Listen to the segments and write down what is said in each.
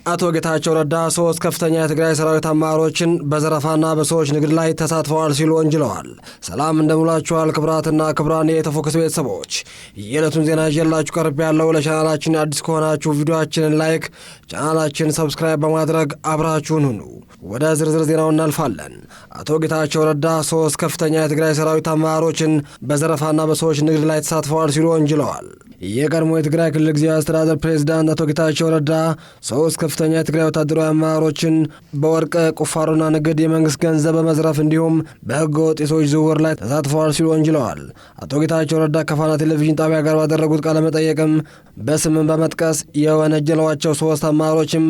አቶ ጌታቸው ረዳ ሶስት ከፍተኛ የትግራይ ሰራዊት አመራሮችን በዘረፋና በሰዎች ንግድ ላይ ተሳትፈዋል ሲሉ ወንጅለዋል። ሰላም እንደምላችኋል ክብራትና ክብራን የፎከስ ቤተሰቦች፣ የዕለቱን ዜና ይዤላችሁ ቀርብ ያለው። ለቻናላችን አዲስ ከሆናችሁ ቪዲዮአችንን ላይክ፣ ቻናላችን ሰብስክራይብ በማድረግ አብራችሁን ሁኑ። ወደ ዝርዝር ዜናው እናልፋለን። አቶ ጌታቸው ረዳ ሶስት ከፍተኛ የትግራይ ሰራዊት አመራሮችን በዘረፋና በሰዎች ንግድ ላይ ተሳትፈዋል ሲሉ ወንጅለዋል። የቀድሞ የትግራይ ክልል ጊዜያዊ አስተዳደር ፕሬዝዳንት አቶ ጌታቸው ረዳ ሶስት ከፍተኛ የትግራይ ወታደራዊ አመራሮችን በወርቅ ቁፋሮና ንግድ፣ የመንግስት ገንዘብ በመዝረፍ እንዲሁም በህገ ወጥ የሰዎች ዝውውር ላይ ተሳትፈዋል ሲሉ ወንጅለዋል። አቶ ጌታቸው ረዳ ከፋና ቴሌቪዥን ጣቢያ ጋር ባደረጉት ቃለ መጠየቅም በስምን በመጥቀስ የወነጀሏቸው ሶስት አመራሮችም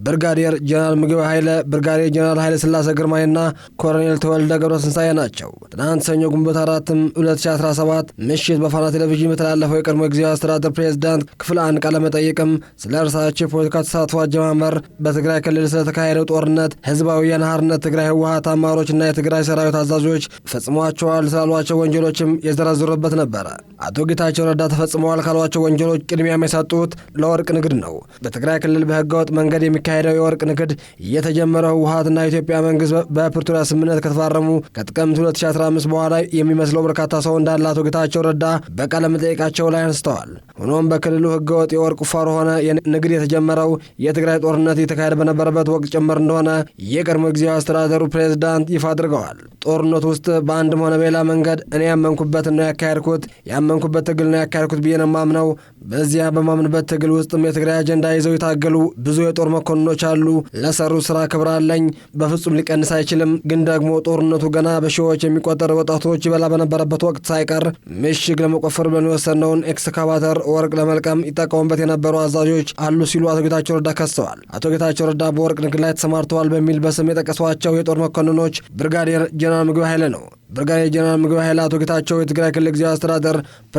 ብርጋዴር ጀነራል ምግበይ ኃይለ፣ ብርጋዴር ጀነራል ኃይለ ሥላሴ ግርማይና ኮሎኔል ተወልደ ገብረትንሳኤ ናቸው። ትናንት ሰኞ ግንቦት 4 2017 ምሽት በፋና ቴሌቪዥን በተላለፈው የቀድሞ ጊዜያዊ አስተዳደር ፕሬዝዳንት ክፍል 1 ቃለ መጠይቅም ስለ እርሳቸው የፖለቲካ ተሳትፎ አጀማመር፣ በትግራይ ክልል ስለተካሄደው ጦርነት፣ ህዝባዊ ወያነ ሓርነት ትግራይ ህወሓት አመራሮችና የትግራይ ሰራዊት አዛዦች ፈጽሟቸዋል ስላሏቸው ወንጀሎችም የዘረዘሩበት ነበረ። አቶ ጌታቸው ረዳ ተፈጽመዋል ካሏቸው ወንጀሎች ቅድሚያ የሰጡት ለወርቅ ንግድ ነው። በትግራይ ክልል በህገወጥ መንገድ የሚካሄደው የወርቅ ንግድ የተጀመረው ህወሓትና የኢትዮጵያ መንግስት በፕሪቶሪያ ስምምነት ከተፈራረሙ ከጥቅምት 2015 በኋላ የሚመስለው በርካታ ሰው እንዳለ አቶ ጌታቸው ረዳ በቃለ መጠይቃቸው ላይ አንስተዋል። ሆኖም በክልሉ ህገወጥ የወርቅ ቁፋሮ ሆነ ንግድ የተጀመረው የትግራይ ጦርነት የተካሄደ በነበረበት ወቅት ጭምር እንደሆነ የቀድሞ ጊዜያዊ አስተዳደሩ ፕሬዝዳንት ይፋ አድርገዋል። ጦርነቱ ውስጥ በአንድም ሆነ በሌላ መንገድ እኔ ያመንኩበትን ነው ያካሄድኩት፣ ያመንኩበት ትግል ነው ያካሄድኩት ብዬ ነው የማምነው። በዚያ በማምንበት ትግል ውስጥም የትግራይ አጀንዳ ይዘው የታገሉ ብዙ የጦር መኮንኖች አሉ። ለሰሩ ስራ ክብር አለኝ። በፍጹም ሊቀንስ አይችልም። ግን ደግሞ ጦርነቱ ገና በሺዎች የሚቆጠሩ ወጣቶች ይበላ በነበረበት ወቅት ሳይቀር ምሽግ ለመቆፈር ብለን የወሰነውን ኤክስካቫተር ወርቅ ለመልቀም ይጠቀሙበት የነበሩ አዛዦች አሉ ሲሉ አቶ ጌታቸው ረዳ ከሰዋል። አቶ ጌታቸው ረዳ በወርቅ ንግድ ላይ ተሰማርተዋል በሚል በስም የጠቀሷቸው የጦር መኮንኖች ብርጋዴር ጀነራል ምግበይ ኃይለ ነው። ብርጋዴር ጀነራል ምግበይ ኃይለ አቶ ጌታቸው የትግራይ ክልል ጊዜያዊ አስተዳደር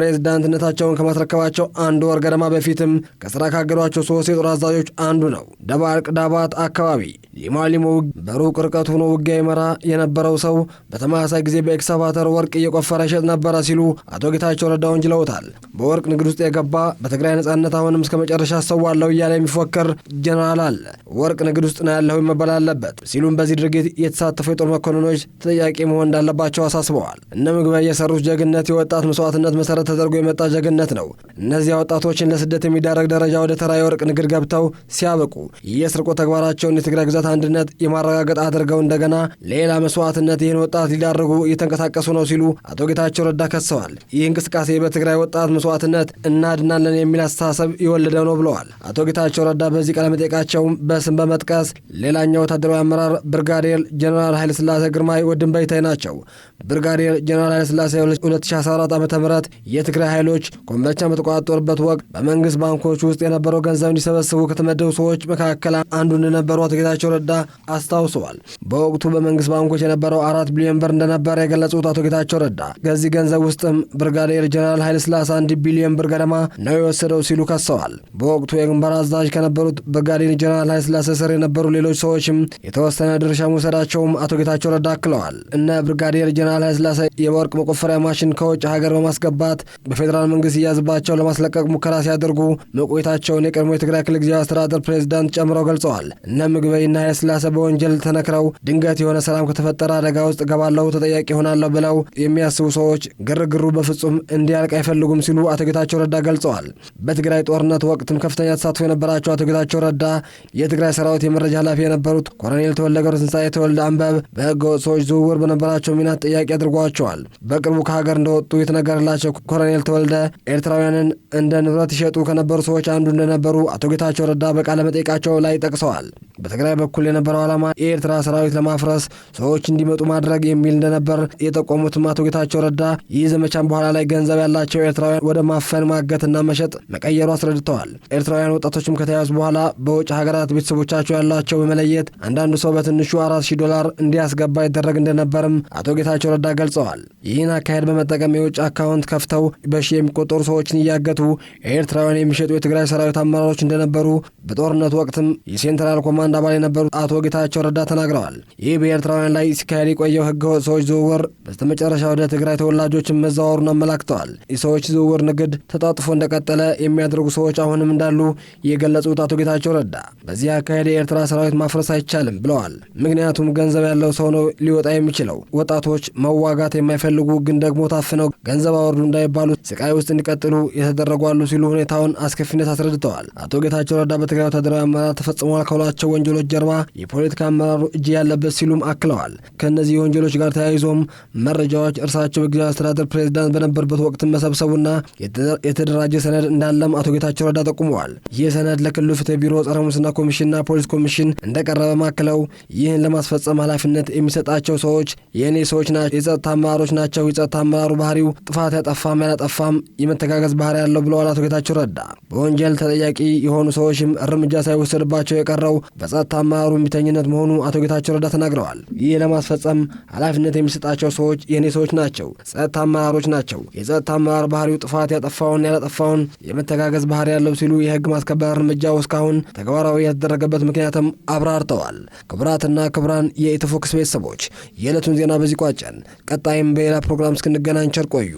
ፕሬዝዳንትነታቸውን ከማስረከባቸው አንድ ወር ገደማ በፊትም ከስራ ካገዷቸው ሶስት የጦር አዛዦች አንዱ ነው። ደባርቅ ዳባት አካባቢ የማሊሞ በሩቅ ርቀት ሆኖ ውጊያ ይመራ የነበረው ሰው በተመሳሳይ ጊዜ በኤክስካቫተር ወርቅ እየቆፈረ ይሸጥ ነበረ ሲሉ አቶ ጌታቸው ረዳ ወንጅለውታል። በወርቅ ንግድ ውስጥ የገባ በትግራይ ነጻነት አሁንም እስከ መጨረሻ ሰዋለው እያለ የሚፎከር ጀነራል አለ። ወርቅ ንግድ ውስጥ ነው ያለው መባል አለበት ሲሉም በዚህ ድርጊት የተሳተፉ የጦር መኮንኖች ተጠያቂ መሆን እንዳለባቸው አሳስበዋል። እነ ምግበይ የሰሩት ጀግነት የወጣት መስዋዕትነት መሰረት ተደርጎ የመጣ ጀግነት ነው። እነዚያ ወጣቶችን ለስደት የሚዳረግ ደረጃ ወደ ተራ የወርቅ ንግድ ገብተው ሲያበቁ የስርቆት ተግባራቸውን የትግራይ ግዛት አንድነት የማረጋገጥ አድርገው እንደገና ሌላ መስዋዕትነት ይህን ወጣት ሊዳርጉ እየተንቀሳቀሱ ነው ሲሉ አቶ ጌታቸው ረዳ ከሰዋል። ይህ እንቅስቃሴ በትግራይ ወጣት መስዋዕትነት እናድናለን የሚል አስተሳሰብ የወለደው ነው ብለዋል። አቶ ጌታቸው ረዳ በዚህ ቃለ መጠይቃቸውም በስም በመጥቀስ ሌላኛው ወታደራዊ አመራር ብርጋዴር ጀነራል ኃይለ ሥላሴ ግርማይ ወድንበይታይ ናቸው። ብርጋዴር ጀነራል ኃይለ ሥላሴ 2014 ዓ.ም የትግራይ ኃይሎች ኮምቦልቻ በተቆጣጠሩበት ወቅት በመንግስት ባንኮች ውስጥ የነበረው ገንዘብ እንዲሰበስቡ ከተመደቡ ሰዎች መካከል አንዱ እንደነበሩ አቶ ጌታቸው ረዳ አስታውሰዋል። በወቅቱ በመንግስት ባንኮች የነበረው 4 ቢሊዮን ብር እንደነበረ የገለጹት አቶ ጌታቸው ረዳ ከዚህ ገንዘብ ውስጥም ብርጋዴር ጀነራል ኃይለ ሥላሴ 1 ቢሊዮን ብር ገደማ ነው የወሰደው ሲሉ ከሰዋል። በወቅቱ የግንባር አዛዥ ከነበሩት ብርጋዴር ጀነራል ኃይለ ሥላሴ ስር የነበሩ ሌሎች ሰዎችም የተወሰነ ድርሻ መውሰዳቸውም አቶ ጌታቸው ረዳ አክለዋል። እነ ብርጋዴር ጀነራል ኃይለ ሥላሴ የወርቅ መቆፈሪያ ማሽን ከውጭ ሀገር በማስገባት በፌዴራል መንግስት እያዝባቸው ለማስለቀቅ ሙከራ ሲያደርጉ መቆየታቸውን የቀድሞ የትግራይ ክልል ጊዜያዊ አስተዳደር ፕሬዝዳንት ጨምረው ገልጸዋል። እነ ምግበይና ኃይለ ሥላሴ በወንጀል ተነክረው ድንገት የሆነ ሰላም ከተፈጠረ አደጋ ውስጥ ገባለሁ፣ ተጠያቂ ሆናለሁ ብለው የሚያስቡ ሰዎች ግርግሩ በፍጹም እንዲያልቅ አይፈልጉም ሲሉ አቶ ጌታቸው ረዳ ገልጸዋል። በትግራይ ጦርነት ወቅትም ከፍተኛ ተሳትፎ የነበራቸው አቶ ጌታቸው ረዳ የትግራይ ሰራዊት የመረጃ ኃላፊ የነበሩት ኮሎኔል ተወልደ ገብረትንሳኤ ተወልደ አንበብ በህገወጥ ሰዎች ዝውውር በነበራቸው ሚና ጥያቄ አድርጓቸዋል። በቅርቡ ከሀገር እንደወጡ የተነገረላቸው ኮሎኔል ተወልደ ኤርትራውያንን እንደ ንብረት ይሸጡ ከነበሩ ሰዎች አንዱ እንደነበሩ አቶ ጌታቸው ረዳ በቃለ መጠይቃቸው ላይ ጠቅሰዋል። በትግራይ በኩል የነበረው ዓላማ የኤርትራ ሰራዊት ለማፍረስ ሰዎች እንዲመጡ ማድረግ የሚል እንደነበር የጠቆሙትም አቶ ጌታቸው ረዳ ይህ ዘመቻን በኋላ ላይ ገንዘብ ያላቸው ኤርትራውያን ወደ ማፈን፣ ማገትና መሸጥ መቀየሩ አስረድተዋል። ኤርትራውያን ወጣቶችም ከተያዙ በኋላ በውጭ ሀገራት ቤተሰቦቻቸው ያላቸው በመለየት አንዳንዱ ሰው በትንሹ $4,000 እንዲያስገባ ይደረግ እንደነበርም አቶ ጌታቸው ጌታቸው ረዳ ገልጸዋል። ይህን አካሄድ በመጠቀም የውጭ አካውንት ከፍተው በሺ የሚቆጠሩ ሰዎችን እያገቱ ኤርትራውያን የሚሸጡ የትግራይ ሰራዊት አመራሮች እንደነበሩ በጦርነቱ ወቅትም የሴንትራል ኮማንድ አባል የነበሩት አቶ ጌታቸው ረዳ ተናግረዋል። ይህ በኤርትራውያን ላይ ሲካሄድ የቆየው ህገወጥ ሰዎች ዝውውር በስተመጨረሻ ወደ ትግራይ ተወላጆችን መዛወሩን አመላክተዋል። የሰዎች ዝውውር ንግድ ተጣጥፎ እንደቀጠለ የሚያደርጉ ሰዎች አሁንም እንዳሉ የገለጹት አቶ ጌታቸው ረዳ በዚህ አካሄድ የኤርትራ ሰራዊት ማፍረስ አይቻልም ብለዋል። ምክንያቱም ገንዘብ ያለው ሰው ነው ሊወጣ የሚችለው። ወጣቶች መዋጋት የማይፈልጉ ግን ደግሞ ታፍነው ገንዘብ አወርዱ እንዳይባሉ ስቃይ ውስጥ እንዲቀጥሉ የተደረጉ አሉ ሲሉ ሁኔታውን አስከፊነት አስረድተዋል። አቶ ጌታቸው ረዳ በትግራይ ወታደራዊ አመራር ተፈጽሟል ካሏቸው ወንጀሎች ጀርባ የፖለቲካ አመራሩ እጅ ያለበት ሲሉም አክለዋል። ከእነዚህ ወንጀሎች ጋር ተያይዞም መረጃዎች እርሳቸው በጊዜያዊ አስተዳደር ፕሬዝዳንት በነበሩበት ወቅት መሰብሰቡና የተደራጀ ሰነድ እንዳለም አቶ ጌታቸው ረዳ ጠቁመዋል። ይህ ሰነድ ለክልሉ ፍትህ ቢሮ፣ ጸረ ሙስና ኮሚሽንና ፖሊስ ኮሚሽን እንደቀረበ ማክለው ይህን ለማስፈጸም ኃላፊነት የሚሰጣቸው ሰዎች የእኔ ሰዎች ናቸው፣ የጸጥታ አመራሮች ናቸው። የጸጥታ አመራሩ ባህሪው ጥፋት ያጠፋም ያላጠፋም የመተጋገዝ ባህሪ ያለው ብለዋል አቶ ጌታቸው ረዳ። በወንጀል ተጠያቂ የሆኑ ሰዎችም እርምጃ ሳይወሰድባቸው የቀረው በጸጥታ አመራሩ እምቢተኝነት መሆኑ አቶ ጌታቸው ረዳ ተናግረዋል። ይህ ለማስፈጸም ኃላፊነት የሚሰጣቸው ሰዎች የእኔ ሰዎች ናቸው፣ ጸጥታ አመራሮች ናቸው። የጸጥታ አመራር ባህሪው ጥፋት ያጠፋውን ያላጠፋውን የመተጋገዝ ባህሪ ያለው ሲሉ የህግ ማስከበር እርምጃው እስካሁን ተግባራዊ ያተደረገበት ምክንያትም አብራርተዋል። ክቡራትና ክቡራን የኢትዮፎክስ ቤተሰቦች የዕለቱን ዜና በዚህ ቋጨን። ቀጣይም በሌላ ፕሮግራም እስክንገናኝ ቸር ቆዩ።